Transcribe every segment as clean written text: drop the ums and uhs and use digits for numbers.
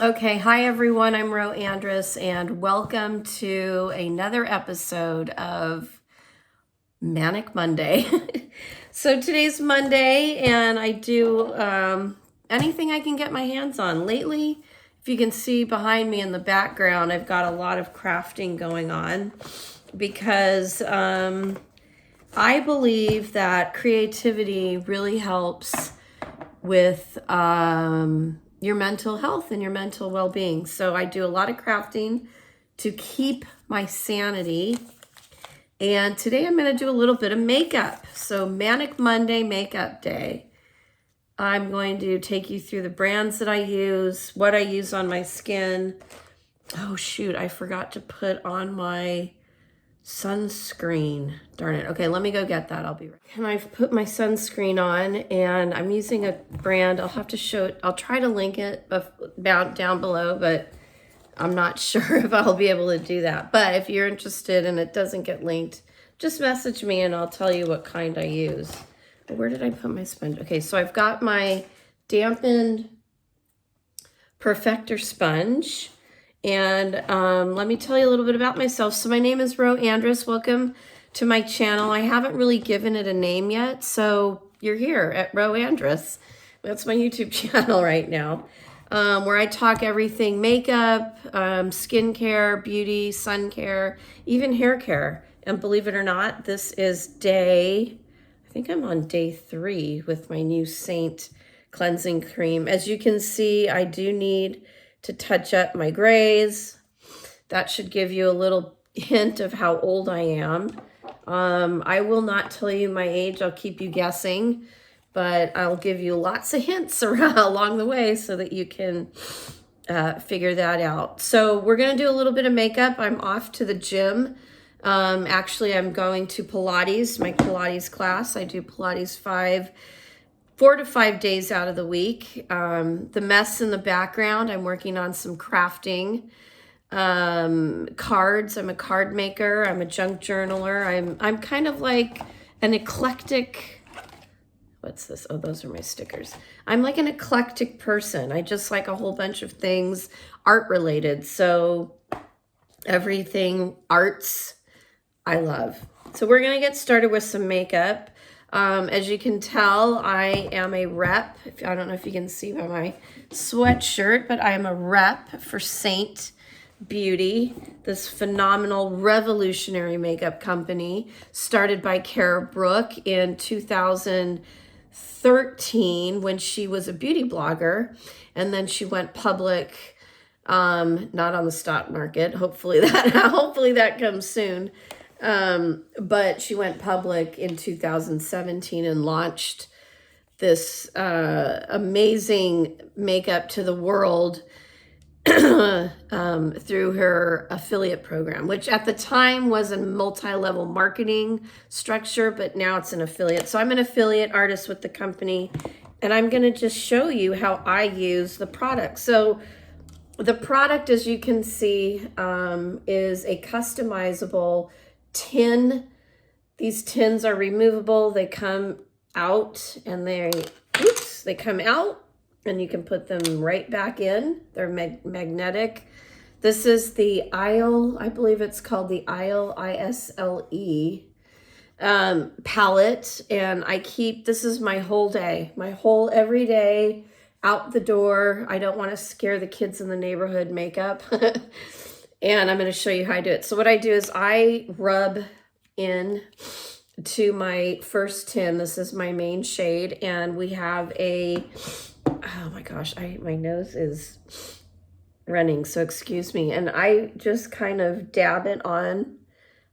Okay, hi everyone. I'm Ro Andrus, and welcome to another episode of Manic Monday. So today's Monday, and I do anything I can get my hands on. Lately, if you can see behind me in the background, I've got a lot of crafting going on because I believe that creativity really helps with your mental health and your mental well-being. So I do a lot of crafting to keep my sanity. And today I'm going to do a little bit of makeup. So Manic Monday makeup day. I'm going to take you through the brands that I use, what I use on my skin. Oh shoot, I forgot to put on my sunscreen. Darn it. Okay, let me go get that. I'll be right. And I've put my sunscreen on, and I'm using a brand. I'll have to show it. I'll try to link it down below, but I'm not sure if I'll be able to do that. But if you're interested and it doesn't get linked, just message me and I'll tell you what kind I use. Where did I put my sponge? Okay, so I've got my dampened Perfector sponge. And let me tell you a little bit about myself. So my name is Ro Andrus. Welcome to my channel. I haven't really given it a name yet, so you're here at Ro Andrus. That's my YouTube channel right now, where I talk everything makeup, skincare, beauty, sun care, even hair care. And believe it or not, this is I think I'm on day 3 with my new SEINT cleansing cream. As you can see, I do need to touch up my grays. That should give you a little hint of how old I am. I will not tell you my age. I'll keep you guessing, but I'll give you lots of hints along the way so that you can figure that out. So we're going to do a little bit of makeup. I'm off to the gym. Actually, I'm going to Pilates, my Pilates class. I do Pilates 4 to 5 days out of the week. The mess in the background, I'm working on some crafting. Cards, I'm a card maker. I'm a junk journaler. I'm kind of like an eclectic, what's this? Oh, those are my stickers. I'm like an eclectic person. I just like a whole bunch of things art related. So everything arts, I love. So we're going to get started with some makeup. As you can tell, I am a rep. I don't know if you can see by my sweatshirt, but I am a rep for SEINT Beauty, this phenomenal revolutionary makeup company started by Cara Brooke in 2013 when she was a beauty blogger, and then she went public, not on the stock market. Hopefully that comes soon. But she went public in 2017 and launched this amazing makeup to the world through her affiliate program, which at the time was a multi-level marketing structure, but now it's an affiliate. So I'm an affiliate artist with the company, and I'm going to just show you how I use the product. So the product, as you can see, is a customizable tin. These tins are removable. They come out and they come out and you can put them right back in. They're magnetic. This is the Isle, I believe it's called the Isle, ISLE palette. And this is my whole day, every day out the door. I don't want to scare the kids in the neighborhood makeup. And I'm going to show you how I do it. So what I do is I rub in to my first tin. This is my main shade. And we have oh my gosh, my nose is running, so excuse me. And I just kind of dab it on.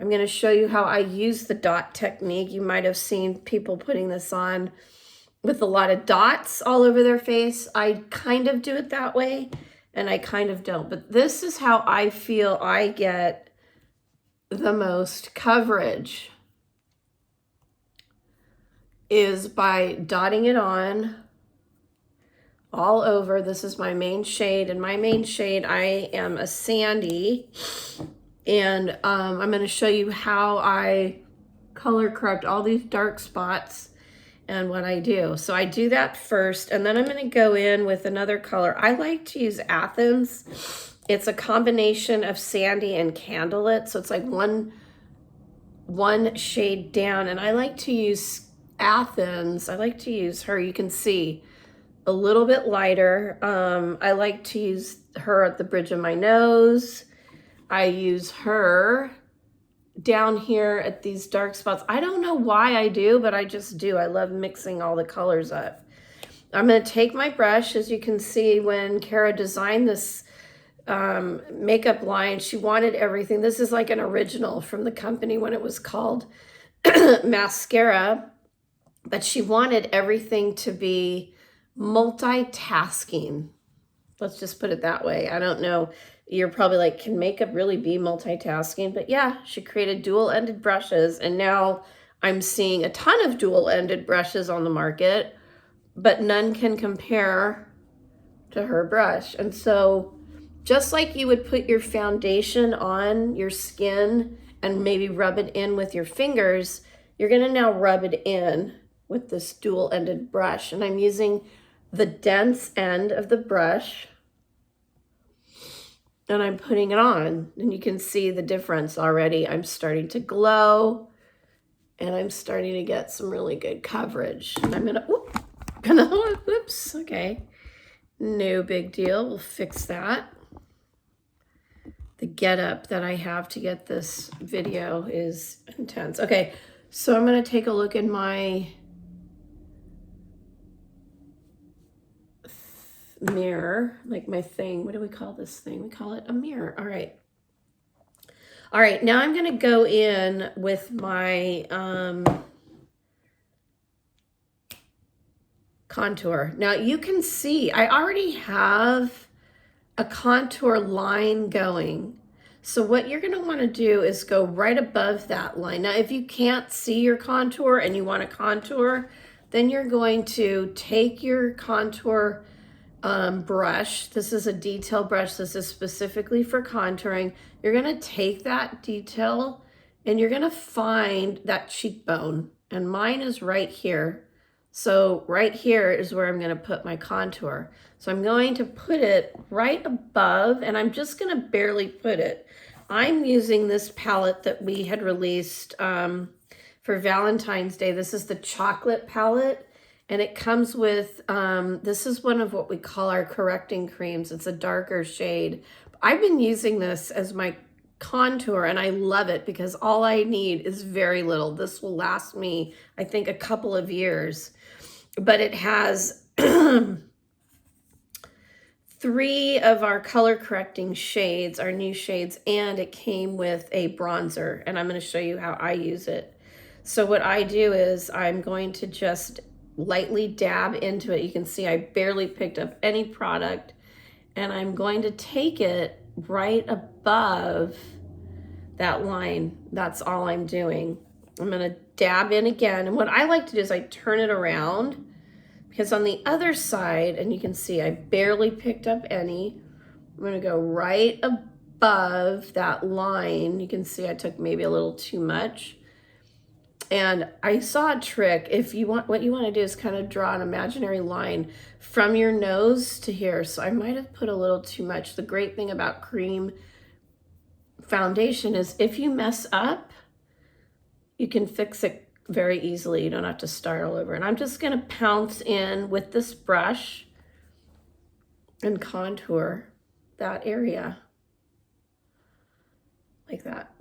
I'm going to show you how I use the dot technique. You might have seen people putting this on with a lot of dots all over their face. I kind of do it that way, and I kind of don't. But this is how I feel I get the most coverage, is by dotting it on all over. This is my main shade, and my main shade, I am a sandy. And I'm going to show you how I color correct all these dark spots and what I do. So I do that first, and then I'm going to go in with another color. I like to use Athens. It's a combination of sandy and candlelit, so it's like one shade down, and I like to use Athens. I like to use her. You can see a little bit lighter. I like to use her at the bridge of my nose. I use her down here at these dark spots. I don't know why I do, but I just do. I love mixing all the colors up. I'm going to take my brush. As you can see, when Kara designed this makeup line, she wanted everything. This is like an original from the company when it was called Mascara, but she wanted everything to be multitasking. Let's just put it that way. I don't know. You're probably like, can makeup really be multitasking? But yeah, she created dual-ended brushes, and now I'm seeing a ton of dual-ended brushes on the market, but none can compare to her brush. And so just like you would put your foundation on your skin and maybe rub it in with your fingers, you're gonna now rub it in with this dual-ended brush. And I'm using the dense end of the brush, and I'm putting it on, and you can see the difference already. I'm starting to glow, and I'm starting to get some really good coverage. And I'm oops, okay. No big deal, we'll fix that. The getup that I have to get this video is intense. Okay, so I'm gonna take a look in my mirror, like my thing. What do we call this thing? We call it a mirror. All right. All right, now I'm going to go in with my contour. Now you can see I already have a contour line going. So what you're going to want to do is go right above that line. Now, if you can't see your contour and you want to contour, then you're going to take your contour brush. This is a detail brush. This is specifically for contouring. You're going to take that detail and you're going to find that cheekbone. And mine is right here. So right here is where I'm going to put my contour. So I'm going to put it right above, and I'm just going to barely put it. I'm using this palette that we had released for Valentine's Day. This is the chocolate palette. And it comes with, this is one of what we call our correcting creams. It's a darker shade. I've been using this as my contour, and I love it because all I need is very little. This will last me, I think, a couple of years. But it has 3 of our color correcting shades, our new shades, and it came with a bronzer. And I'm going to show you how I use it. So what I do is I'm going to just lightly dab into it. You can see I barely picked up any product, and I'm going to take it right above that line. That's all I'm doing. I'm going to dab in again, and what I like to do is I turn it around, because on the other side, and you can see I barely picked up any, I'm going to go right above that line. You can see I took maybe a little too much. And I saw a trick. If you want, what you want to do is kind of draw an imaginary line from your nose to here. So I might have put a little too much. The great thing about cream foundation is if you mess up, you can fix it very easily. You don't have to start all over. And I'm just going to pounce in with this brush and contour that area like that.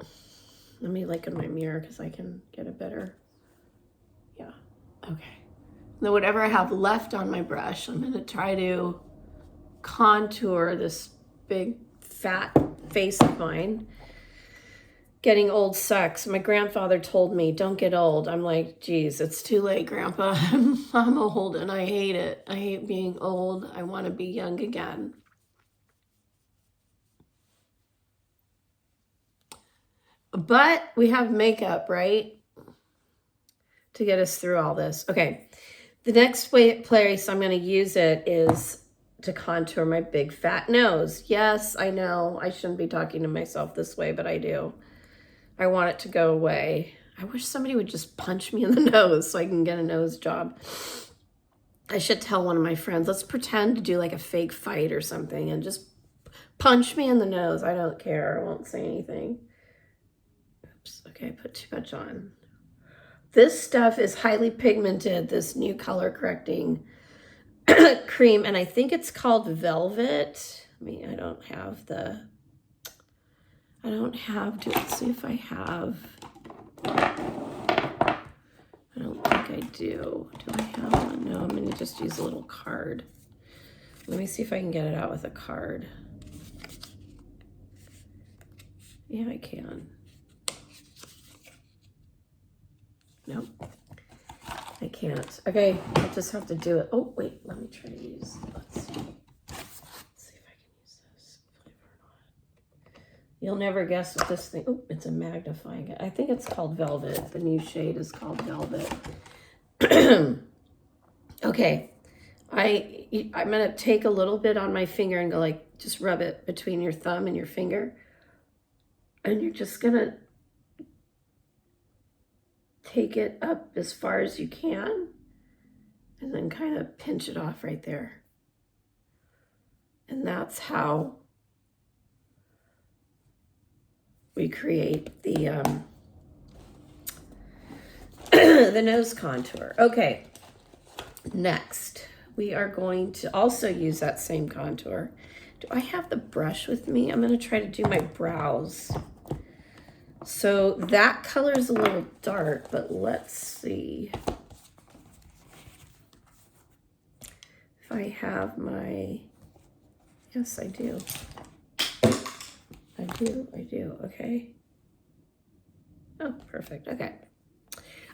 Let me look in my mirror because I can get a better, yeah, okay. Now whatever I have left on my brush, I'm going to try to contour this big fat face of mine. Getting old sucks. My grandfather told me, don't get old. I'm like, geez, it's too late, Grandpa. I'm old and I hate it. I hate being old. I want to be young again. But we have makeup, right? To get us through all this. Okay, the next place I'm going to use it is to contour my big fat nose. Yes, I know I shouldn't be talking to myself this way, but I do. I want it to go away. I wish somebody would just punch me in the nose so I can get a nose job. I should tell one of my friends, let's pretend to do like a fake fight or something and just punch me in the nose. I don't care. I won't say anything. Oops. Okay, I put too much on. This stuff is highly pigmented, this new color correcting cream, and I think it's called Velvet. I mean, I don't have, let's see if I have. I don't think I do. Do I have one? No, I'm going to just use a little card. Let me see if I can get it out with a card. Yeah, I can. Nope. I can't. Okay, I'll just have to do it. Oh, wait, let me try to use, let's see. Let's see if I can use this flavor or not. You'll never guess what this thing, oh, it's a magnifying. I think it's called Velvet. The new shade is called Velvet. Okay, I'm gonna take a little bit on my finger and go like, just rub it between your thumb and your finger. And you're just gonna take it up as far as you can and then kind of pinch it off right there. And that's how we create the the nose contour. Okay, next we are going to also use that same contour. Do I have the brush with me? I'm going to try to do my brows. So that color is a little dark, but let's see if I have my, yes, I do. I do, okay. Oh, perfect, okay.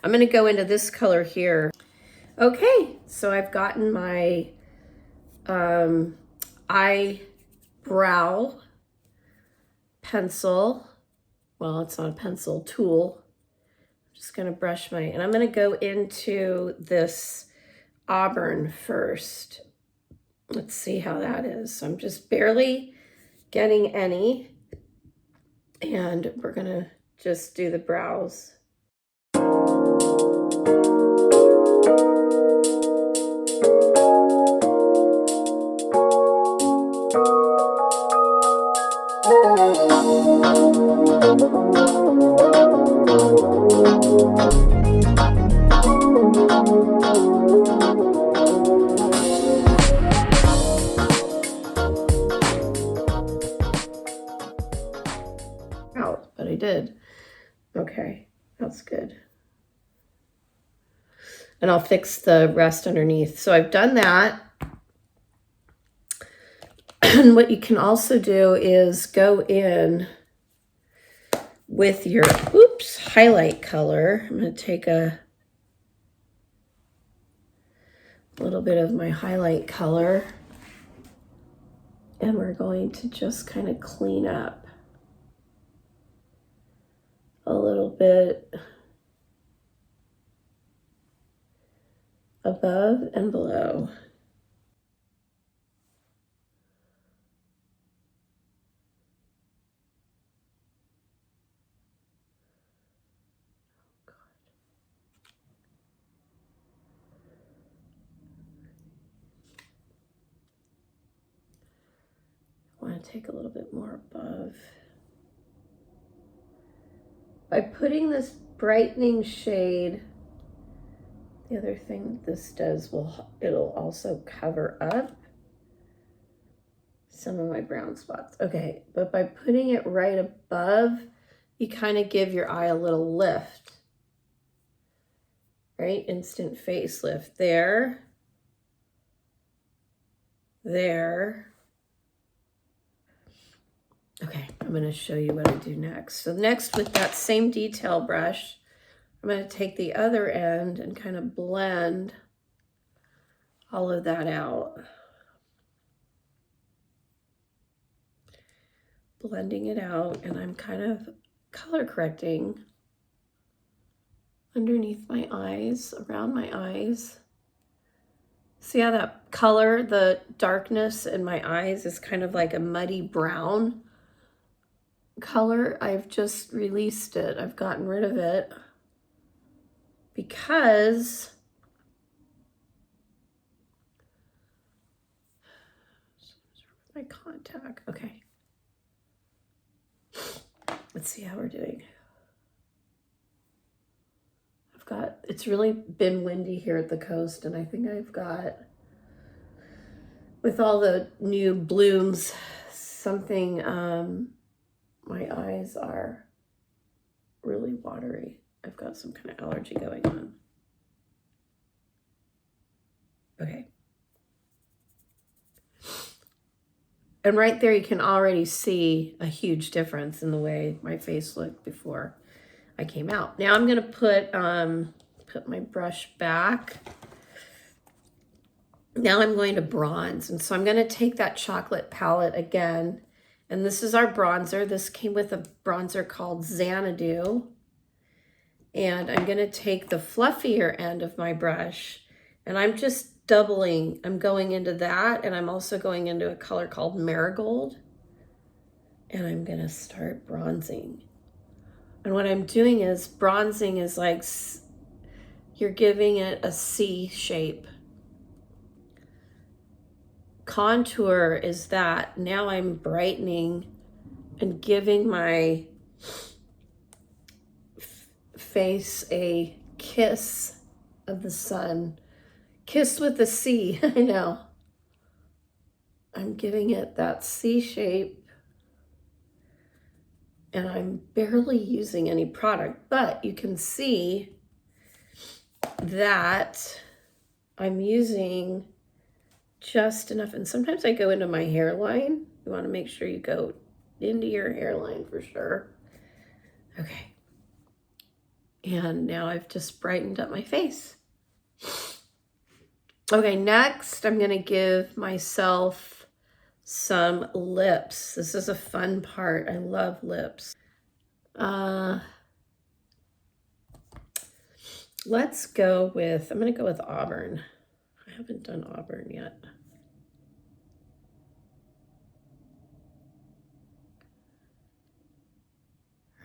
I'm gonna go into this color here. Okay, so I've gotten my eyebrow pencil. Well, it's not a pencil, tool. I'm just gonna brush my, and I'm gonna go into this auburn first. Let's see how that is. So I'm just barely getting any, and we're gonna just do the brows. Out, but I did. Okay, that's good. And I'll fix the rest underneath. So I've done that. And what you can also do is go in with your, oops, highlight color. I'm going to take a little bit of my highlight color, and we're going to just kind of clean up a little bit above and below. I want to take a little bit more above. By putting this brightening shade, the other thing this does, it'll also cover up some of my brown spots. Okay, but by putting it right above, you kind of give your eye a little lift, right? Instant facelift. There. Okay, I'm going to show you what I do next. So next, with that same detail brush, I'm going to take the other end and kind of blend all of that out. Blending it out, and I'm kind of color correcting underneath my eyes, around my eyes. See how that color, the darkness in my eyes is kind of like a muddy brown color? I've just released it. I've gotten rid of it. because my contact. Okay. Let's see how we're doing. It's really been windy here at the coast, and I think I've got, with all the new blooms, something, my eyes are really watery. I've got some kind of allergy going on. Okay. And right there, you can already see a huge difference in the way my face looked before I came out. Now I'm going to put my brush back. Now I'm going to bronze. And so I'm going to take that chocolate palette again. And this is our bronzer. This came with a bronzer called Xanadu. And I'm going to take the fluffier end of my brush, and I'm just doubling. I'm going into that, and I'm also going into a color called Marigold. And I'm going to start bronzing. And what I'm doing is, bronzing is like you're giving it a C shape. Contour is that. Now I'm brightening and giving my face a kiss of the sun. Kiss with a C, I know. I'm giving it that C shape. And I'm barely using any product, but you can see that I'm using just enough. And sometimes I go into my hairline. You want to make sure you go into your hairline for sure. Okay. And now I've just brightened up my face. Okay, next I'm going to give myself some lips. This is a fun part. I love lips. Let's go with, I'm going to go with Auburn. I haven't done Auburn yet.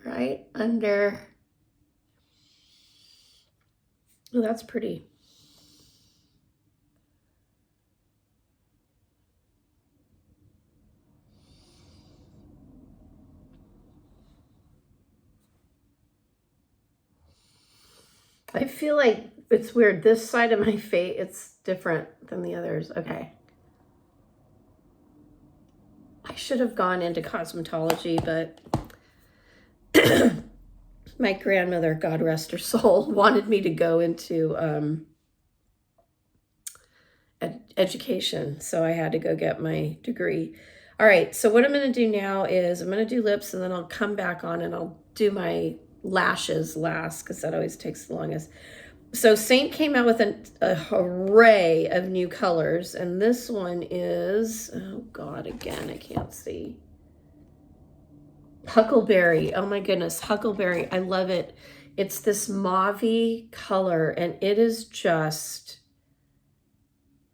Right under. Oh, that's pretty. I feel like it's weird. This side of my face, it's different than the others. Okay. I should have gone into cosmetology, but my grandmother, God rest her soul, wanted me to go into education. So I had to go get my degree. All right. So what I'm going to do now is I'm going to do lips, and then I'll come back on and I'll do my lashes last, because that always takes the longest. So SEINT came out with an array of new colors, and this one is, oh God, again, I can't see. Huckleberry. Oh my goodness, Huckleberry. I love it. It's this mauve-y color, and it is just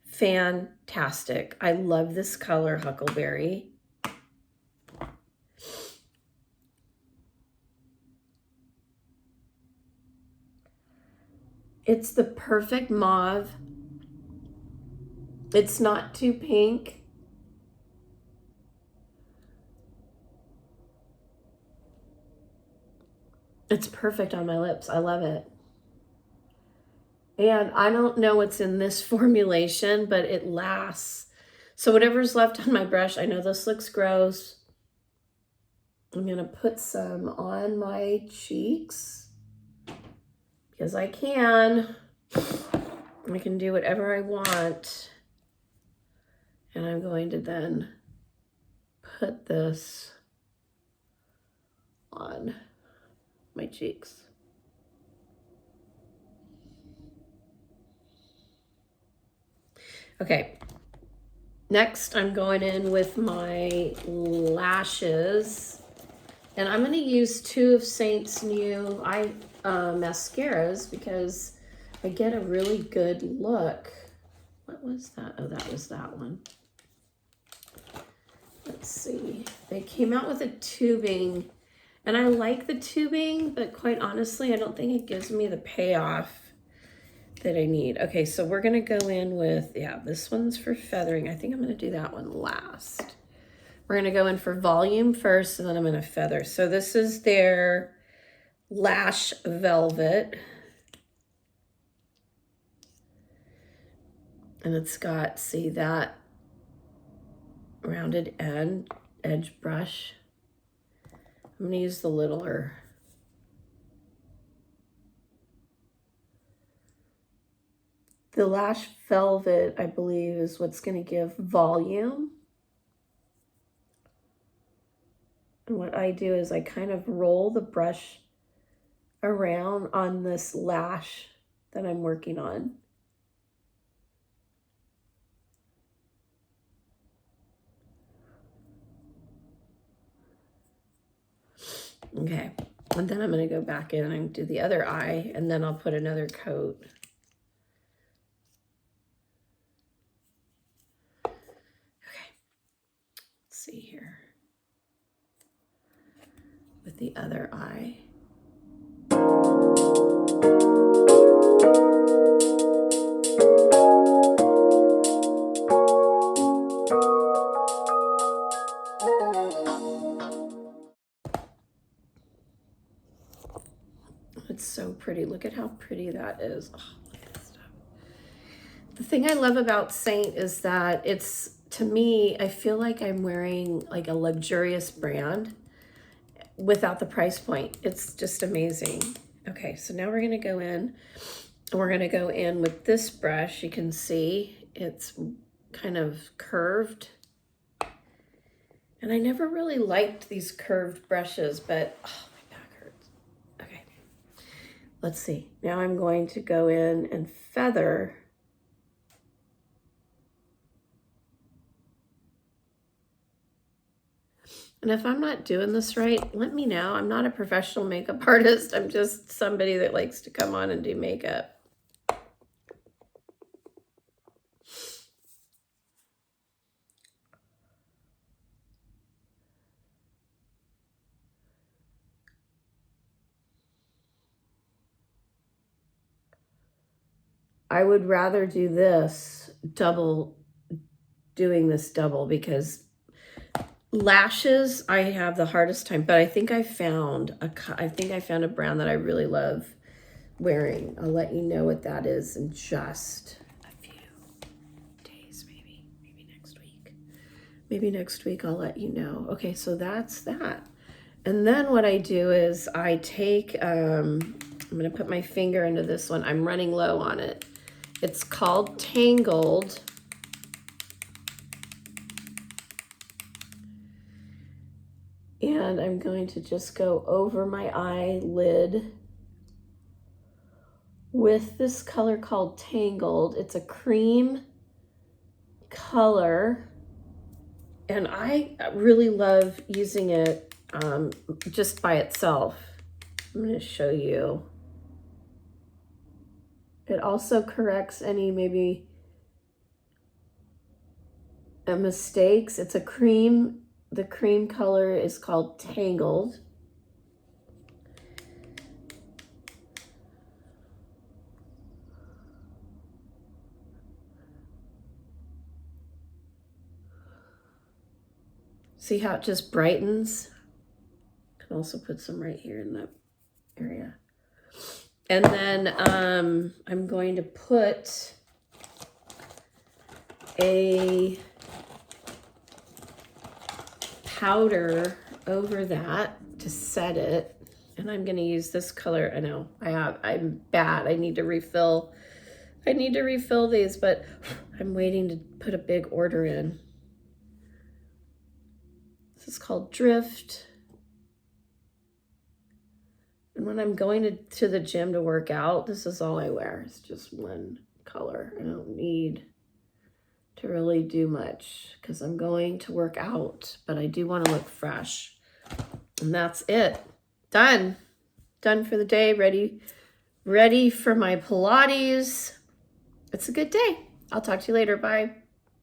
fantastic. I love this color, Huckleberry. It's the perfect mauve. It's not too pink. It's perfect on my lips. I love it. And I don't know what's in this formulation, but it lasts. So whatever's left on my brush, I know this looks gross. I'm going to put some on my cheeks because I can. I can do whatever I want. And I'm going to then put this on my cheeks. Okay, next I'm going in with my lashes, and I'm going to use two of SEINT's new mascaras because I get a really good look. What was that? Oh, that was that one. Let's see. They came out with a tubing, and I like the tubing, but quite honestly, I don't think it gives me the payoff that I need. Okay, so we're gonna go in with, yeah, this one's for feathering. I think I'm gonna do that one last. We're gonna go in for volume first, and then I'm gonna feather. So this is their Lash Velvet. And it's got, see that rounded edge brush. I'm gonna use the littler. The Lash Velvet, I believe, is what's gonna give volume. And what I do is I kind of roll the brush around on this lash that I'm working on. Okay, and then I'm going to go back in and do the other eye, and then I'll put another coat. Okay, let's see here. With the other eye. It's so pretty. Look at how pretty that is. Oh, look at this stuff. The thing I love about SEINT is that it's, to me, I feel like I'm wearing like a luxurious brand without the price point. It's just amazing. Okay, so now we're gonna go in, and we're gonna go in with this brush. You can see it's kind of curved. And I never really liked these curved brushes, but oh, my back hurts. Okay, let's see. Now I'm going to go in and feather. And if I'm not doing this right, let me know. I'm not a professional makeup artist. I'm just somebody that likes to come on and do makeup. I would rather do this doing this double, because lashes I have the hardest time, but I think I found a brand that I really love wearing. I'll let you know what that is in just a few days, maybe next week. Maybe next week I'll let you know. Okay, so that's that. And then what I do is I take, I'm gonna put my finger into this one. I'm running low on it. It's called Tangled. And I'm going to just go over my eyelid with this color called Tangled. It's a cream color, and I really love using it just by itself. I'm going to show you. It also corrects any maybe mistakes. It's a cream. The cream color is called Tangled. See how it just brightens? Can also put some right here in that area. And then I'm going to put a powder over that to set it. And I'm going to use this color. I know I'm bad. I need to refill these, but I'm waiting to put a big order in. This is called Drift. And when I'm going to the gym to work out, this is all I wear. It's just one color. I don't need to really do much because I'm going to work out, but I do want to look fresh. And that's it. Done. Done for the day. Ready for my Pilates. It's a good day. I'll talk to you later. Bye.